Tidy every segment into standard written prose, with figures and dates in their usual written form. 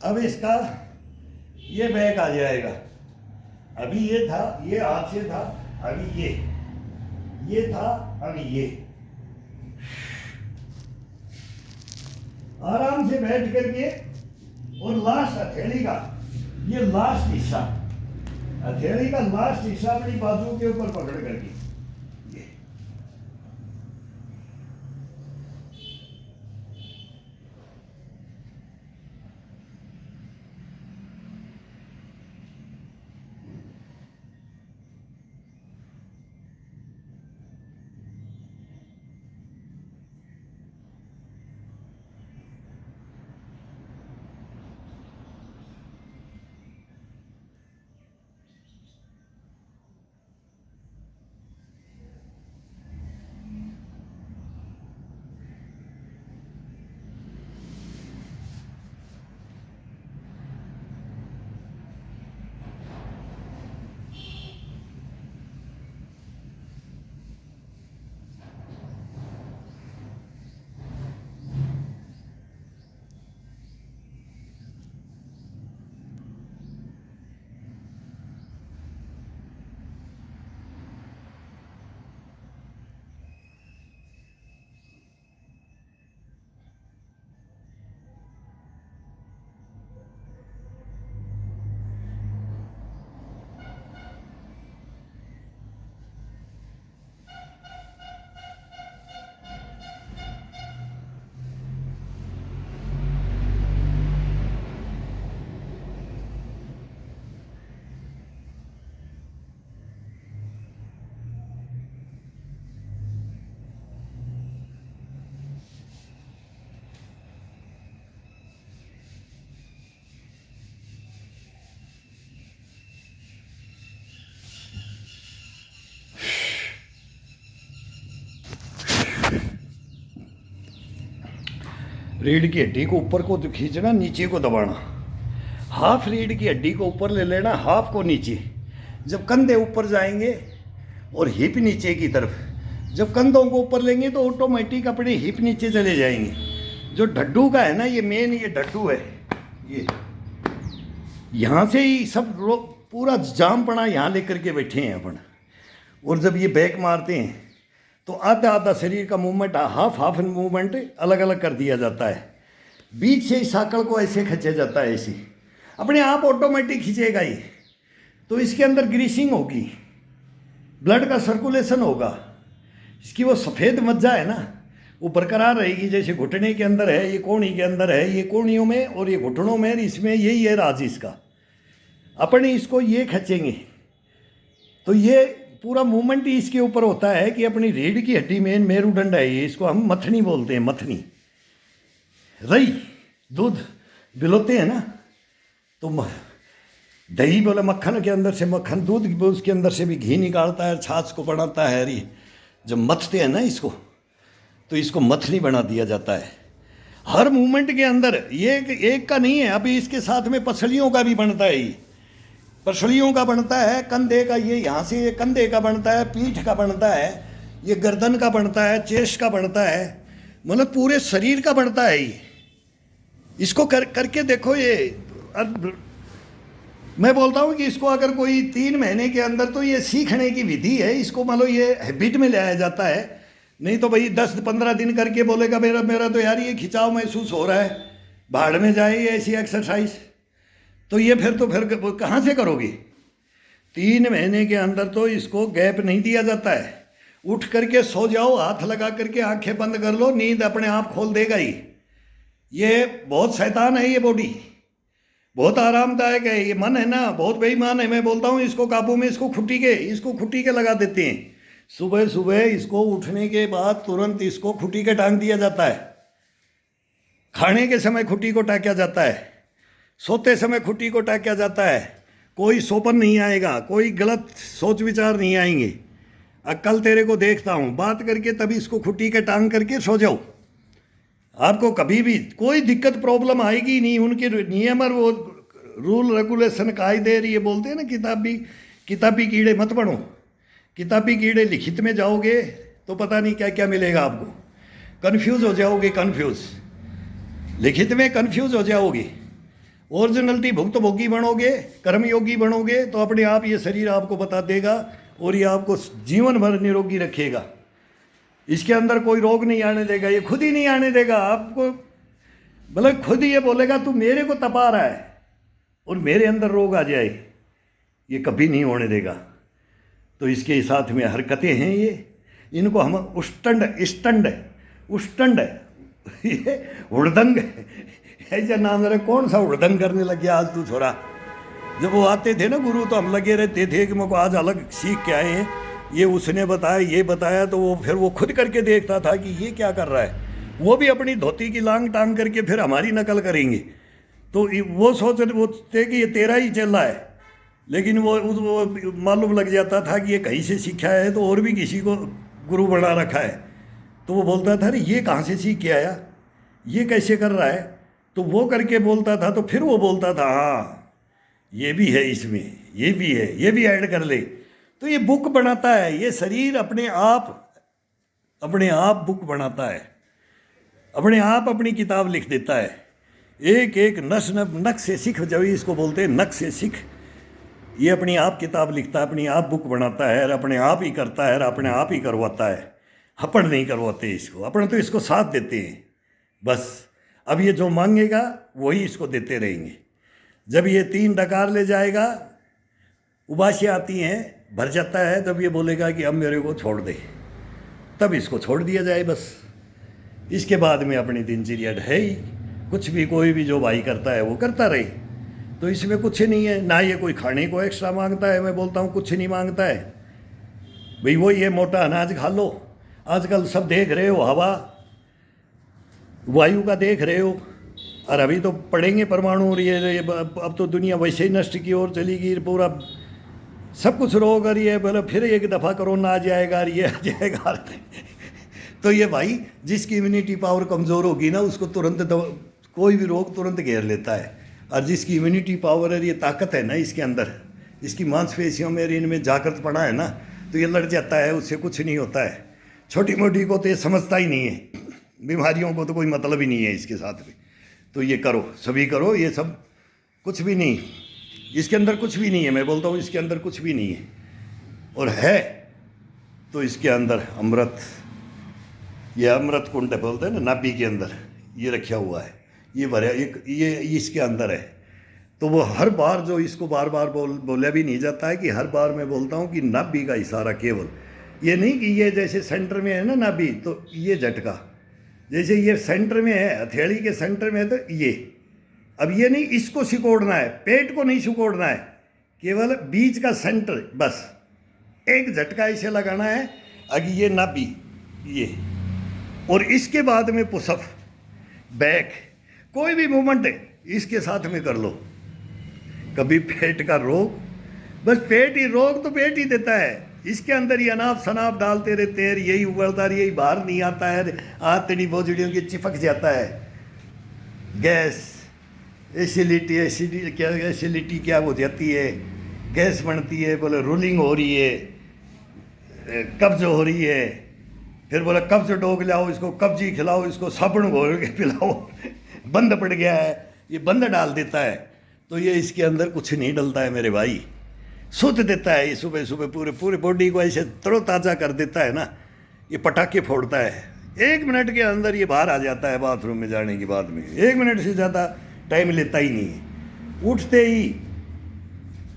अब इसका ये बैक आ जाएगा। अभी ये था, ये हाथ से था, अभी ये था, अभी ये। आराम से बैठ करके और लास्ट हथेली का ये लास्ट हिस्सा, हथेली का लास्ट हिस्सा अपनी बाजू के ऊपर पकड़ करके ये। रीढ़ की हड्डी को ऊपर को खींचना, नीचे को दबाना। हाफ रीढ़ की हड्डी को ऊपर ले लेना, हाफ को नीचे। जब कंधे ऊपर जाएंगे और हिप नीचे की तरफ, जब कंधों को ऊपर लेंगे तो ऑटोमेटिक अपने हिप नीचे चले जाएंगे। जो ढड्डू का है ना, ये मेन ये ढड्डू है, ये यहाँ से ही सब पूरा जाम पड़ा यहाँ लेकर के बैठे हैं अपन। और जब ये बैक मारते हैं तो आधा आधा शरीर का मूवमेंट, हाफ हाफ मूवमेंट अलग अलग कर दिया जाता है। बीच से इस साकड़ को ऐसे खींचा जाता है, ऐसे अपने आप ऑटोमेटिक खींचेगा ये। तो इसके अंदर ग्रीसिंग होगी, ब्लड का सर्कुलेशन होगा, इसकी वो सफ़ेद मज्जा है ना वो बरकरार रहेगी। जैसे घुटने के अंदर है, ये कोहनी के अंदर है, ये कोहनियों में और ये घुटनों में, इसमें यही है राज इसका। अपन इसको ये खींचेंगे तो ये पूरा मूवमेंट ही इसके ऊपर होता है कि अपनी रीढ़ की हड्डी में मेरुदंड है ये, इसको हम मथनी बोलते हैं। मथनी रही दूध बिलोते हैं ना, तो दही बोले मक्खन के अंदर से मक्खन, दूध उसके अंदर से भी घी निकालता है, छाछ को बनाता है। अरे जब मथते हैं ना इसको, तो इसको मथनी बना दिया जाता है। हर मूवमेंट के अंदर ये एक का नहीं है, अभी इसके साथ में पसलियों का भी बनता है। ये पसलियों का बनता है, कंधे का, ये यहाँ से ये कंधे का बनता है, पीठ का बनता है, ये गर्दन का बनता है, चेस्ट का बनता है, मतलब पूरे शरीर का बनता है ये। इसको करके देखो। ये मैं बोलता हूँ कि इसको अगर कोई 3 महीने के अंदर, तो ये सीखने की विधि है, इसको मान लो ये हैबिट में ले आया जाता है। नहीं तो भाई 10-15 दिन करके बोलेगा मेरा तो यार ये खिंचाव महसूस हो रहा है, भाड़ में जाए ऐसी एक्सरसाइज, तो ये फिर कहाँ से करोगे। 3 महीने के अंदर तो इसको गैप नहीं दिया जाता है। उठ करके सो जाओ, हाथ लगा करके आंखें बंद कर लो, नींद अपने आप खोल देगा ही। ये बहुत शैतान है ये बॉडी, बहुत आरामदायक है। ये मन है ना बहुत बेईमान है। मैं बोलता हूँ इसको काबू में, इसको खुट्टी के लगा देते हैं। सुबह सुबह इसको उठने के बाद तुरंत इसको खुट्टी के टांग दिया जाता है। खाने के समय खुट्टी को टाँका जाता है, सोते समय खुट्टी को टाँका जाता है। कोई सोपन नहीं आएगा, कोई गलत सोच विचार नहीं आएंगे। कल तेरे को देखता हूँ बात करके, तभी इसको खुट्टी के टांग करके सो जाओ। आपको कभी भी कोई दिक्कत प्रॉब्लम आएगी नहीं। उनके नियम और वो रूल रेगुलेशन कायदे, ये बोलते हैं ना, किताबी कीड़े मत बनो। किताबी कीड़े लिखित में जाओगे तो पता नहीं क्या क्या मिलेगा आपको, कन्फ्यूज़ हो जाओगे। लिखित में कन्फ्यूज़ हो जाओगे। ओरिजिनलिटी भुक्तभोगी बनोगे, कर्मयोगी बनोगे तो अपने आप ये शरीर आपको बता देगा और ये आपको जीवन भर निरोगी रखेगा। इसके अंदर कोई रोग नहीं आने देगा, ये खुद ही नहीं आने देगा आपको। मतलब खुद ही ये बोलेगा तू मेरे को तपा रहा है और मेरे अंदर रोग आ जाए, ये कभी नहीं होने देगा। तो इसके साथ में हरकतें हैं ये, इनको हम उष्टंड ये हुड़दंग ऐसा नाम मेरा, कौन सा हुड़दंग करने लग गया आज तू छोरा। जब वो आते थे ना गुरु तो हम लगे रहते थे कि मुझको आज अलग सीख के आए हैं, ये उसने बताया ये बताया, तो वो फिर वो खुद करके देखता था कि ये क्या कर रहा है। वो भी अपनी धोती की लांग टांग करके फिर हमारी नकल करेंगे। तो वो सोचते कि ये तेरा ही चल रहा है, लेकिन वो मालूम लग जाता था कि ये कहीं से सीखा है तो और भी किसी को गुरु बना रखा है। तो वो बोलता था अरे ये कहाँ से सीख के आया, ये कैसे कर रहा है। तो वो करके बोलता था, तो फिर वो बोलता था हाँ ये भी है इसमें, ये भी है, ये भी ऐड कर ले। तो ये बुक बनाता है, ये शरीर अपने आप बुक बनाता है, अपने आप अपनी किताब लिख देता है। एक एक नक से सीख, जब इसको बोलते हैं नक से सीख, ये अपनी आप किताब लिखता है, अपनी आप बुक बनाता है और अपने आप ही करता है और अपने आप ही करवाता है। अपन नहीं करवाते इसको, अपन तो इसको साथ देते हैं बस। अब ये जो मांगेगा वही इसको देते रहेंगे। जब ये 3 डकार ले जाएगा, उबासी आती हैं, भर जाता है, तब ये बोलेगा कि अब मेरे को छोड़ दे, तब इसको छोड़ दिया जाए बस। इसके बाद में अपनी दिनचर्या है ही, कुछ भी कोई भी जो भाई करता है वो करता रहे। तो इसमें कुछ नहीं है, ना ये कोई खाने को एक्स्ट्रा मांगता है। मैं बोलता हूँ कुछ नहीं मांगता है भाई, वो ये मोटा अनाज खा लो। आजकल सब देख रहे हो, हवा वायु का देख रहे हो, और अभी तो पढ़ेंगे परमाणु, और ये अब तो दुनिया वैसे ही नष्ट की ओर चली गई पूरा, सब कुछ रोग। और ये बोले फिर एक दफ़ा कोरोना आ जाएगा और ये आ जाएगा तो ये भाई जिसकी इम्यूनिटी पावर कमज़ोर होगी ना, उसको तुरंत कोई भी रोग तुरंत घेर लेता है। और जिसकी इम्यूनिटी पावर है, ये ताकत है ना इसके अंदर, इसकी मांसपेशियों में इनमें जागृत पड़ा है ना, तो ये लड़ जाता है, उससे कुछ नहीं होता है। छोटी मोटी को तो ये समझता ही नहीं है, बीमारियों को तो कोई मतलब ही नहीं है इसके साथ में। तो ये करो, सभी करो, ये सब कुछ भी नहीं, इसके अंदर कुछ भी नहीं है। मैं बोलता हूँ इसके अंदर कुछ भी नहीं है, और है तो इसके अंदर अमृत, ये अमृत कुंड बोलते हैं ना, नाभि के अंदर ये रखा हुआ है, ये भरा ये इसके अंदर है। तो वो हर बार जो इसको बार बार बोला भी नहीं जाता है कि हर बार मैं बोलता हूँ कि नाभि का इशारा, केवल ये नहीं कि ये जैसे सेंटर में है ना नाभि, तो ये झटका जैसे ये सेंटर में है, हथेली के सेंटर में है, तो ये अब ये नहीं इसको सिकोड़ना है, पेट को नहीं सिकोड़ना है, केवल बीच का सेंटर बस एक झटका इसे लगाना है। अगर ये नाभि ये, और इसके बाद में पुशअप, बैक, कोई भी मूवमेंट है इसके साथ में कर लो। कभी पेट का रोग, बस पेट ही रोग तो पेट ही देता है, इसके अंदर ही अनाप शनाप डालते रहते हैं, यही उगलता है, यही बाहर नहीं आता है, आंतड़ी भोजड़ियों की चिपक जाता है। गैस, एसिडिटी क्या हो जाती है, गैस बनती है, बोले रोलिंग हो रही है, कब्ज हो रही है, फिर बोला कब्ज डोग लाओ, इसको कब्जी खिलाओ, इसको साबुन घोल के पिलाओ बंद पड़ गया है, ये बंद डाल देता है। तो ये इसके अंदर कुछ नहीं डलता है मेरे भाई, शुद्ध देता है ये, सुबह सुबह पूरे बॉडी को ऐसे तरोताज़ा कर देता है ना, ये पटाखे फोड़ता है। 1 मिनट के अंदर ये बाहर आ जाता है बाथरूम में जाने के बाद में, 1 मिनट से ज़्यादा टाइम लेता ही नहीं है। उठते ही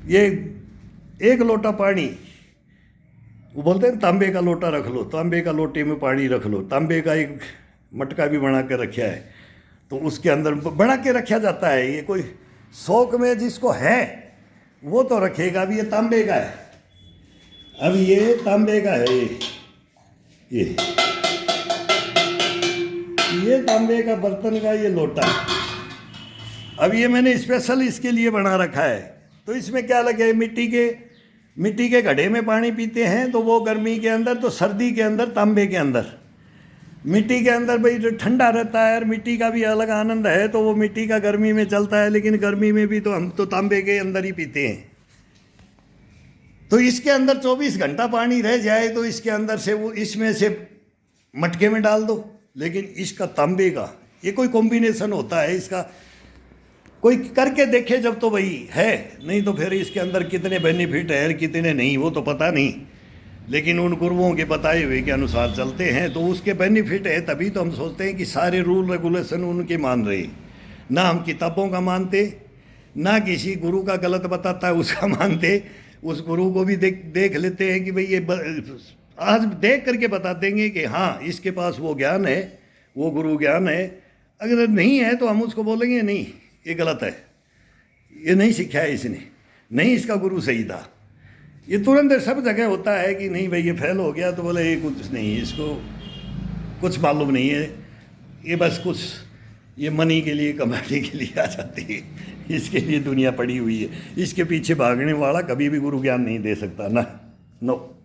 ये 1 लोटा पानी, वो बोलते हैं तांबे का लोटा रख लो, तांबे का लोटे में पानी रख लो, तांबे का एक मटका भी बना के रखा है, तो उसके अंदर बना के रखा जाता है। ये कोई शौक में जिसको है वो तो रखेगा। अभी ये तांबे का है, अब ये तांबे का है, ये तांबे का बर्तन का ये लोटा, अब ये मैंने स्पेशल इसके लिए बना रखा है। तो इसमें क्या लगे, मिट्टी के घड़े में पानी पीते हैं तो वो गर्मी के अंदर, तो सर्दी के अंदर तांबे के अंदर, मिट्टी के अंदर भाई जो ठंडा रहता है और मिट्टी का भी अलग आनंद है, तो वो मिट्टी का गर्मी में चलता है, लेकिन गर्मी में भी तो हम तो तांबे के अंदर ही पीते हैं। तो इसके अंदर 24 घंटा पानी रह जाए तो इसके अंदर से वो इसमें से मटके में डाल दो, लेकिन इसका तांबे का ये कोई कॉम्बिनेशन होता है, इसका कोई करके देखे जब तो वही है, नहीं तो फिर इसके अंदर कितने बेनिफिट है कितने नहीं वो तो पता नहीं, लेकिन उन गुरुओं के बताए हुए के अनुसार चलते हैं तो उसके बेनिफिट है। तभी तो हम सोचते हैं कि सारे रूल रेगुलेशन उनके मान रहे, ना हम किताबों का मानते, ना किसी गुरु का गलत बताता है उसका मानते। उस गुरु को भी देख लेते हैं कि भाई ये आज देख करके बता देंगे कि हाँ इसके पास वो ज्ञान है, वो गुरु ज्ञान है। अगर नहीं है तो हम उसको बोलेंगे नहीं ये गलत है, ये नहीं सीखा है इसने, नहीं इसका गुरु सही था। ये तुरंत सब जगह होता है कि नहीं भाई ये फेल हो गया तो बोले ये कुछ नहीं, इसको कुछ मालूम नहीं है, ये बस कुछ ये मनी के लिए कमाने के लिए आ जाती है, इसके लिए दुनिया पड़ी हुई है। इसके पीछे भागने वाला कभी भी गुरु ज्ञान नहीं दे सकता ना, नो।